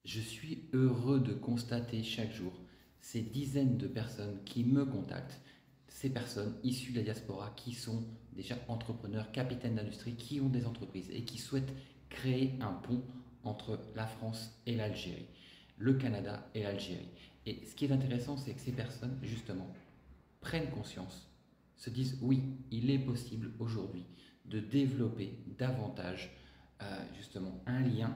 Je suis heureux de constater chaque jour ces dizaines de personnes qui me contactent, ces personnes issues de la diaspora qui sont déjà entrepreneurs, capitaines d'industrie, qui ont des entreprises et qui souhaitent créer un pont entre la France et l'Algérie, le Canada et l'Algérie. Et ce qui est intéressant, c'est que ces personnes, justement, prennent conscience, se disent oui, il est possible aujourd'hui de développer davantage justement un lien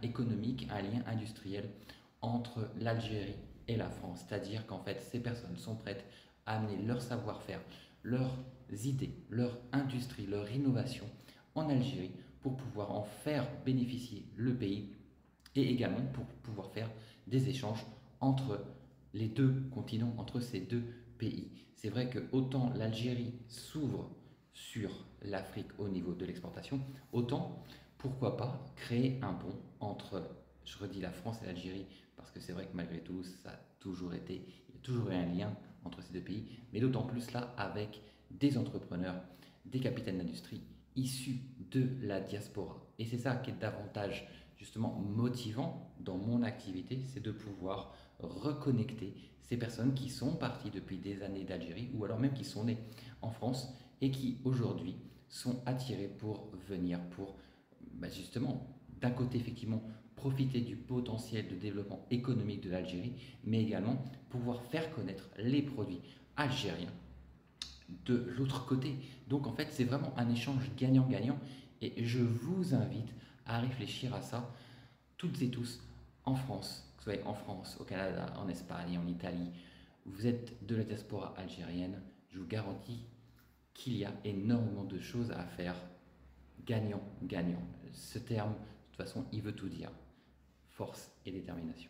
économique, un lien industriel entre l'Algérie et la France. C'est-à-dire qu'en fait, ces personnes sont prêtes à amener leur savoir-faire, leurs idées, leur industrie, leur innovation en Algérie pour pouvoir en faire bénéficier le pays et également pour pouvoir faire des échanges entre les deux continents, entre ces deux pays. C'est vrai que autant l'Algérie s'ouvre sur l'Afrique au niveau de l'exportation, autant pourquoi pas créer un pont entre, je redis, la France et l'Algérie, parce que c'est vrai que malgré tout, ça a toujours été, il y a toujours eu un lien entre ces deux pays, mais d'autant plus là avec des entrepreneurs, des capitaines d'industrie issus de la diaspora. Et c'est ça qui est davantage justement motivant dans mon activité, c'est de pouvoir reconnecter ces personnes qui sont parties depuis des années d'Algérie ou alors même qui sont nées en France et qui aujourd'hui sont attirées pour venir, pour justement d'un côté effectivement profiter du potentiel de développement économique de l'Algérie, mais également pouvoir faire connaître les produits algériens de l'autre côté. Donc en fait, c'est vraiment un échange gagnant-gagnant et je vous invite à réfléchir à ça toutes et tous en France, que vous soyez en France, au Canada, en Espagne, en Italie. Vous êtes de la diaspora algérienne, je vous garantis qu'il y a énormément de choses à faire gagnant-gagnant. Ce terme, de toute façon, il veut tout dire. Force et détermination.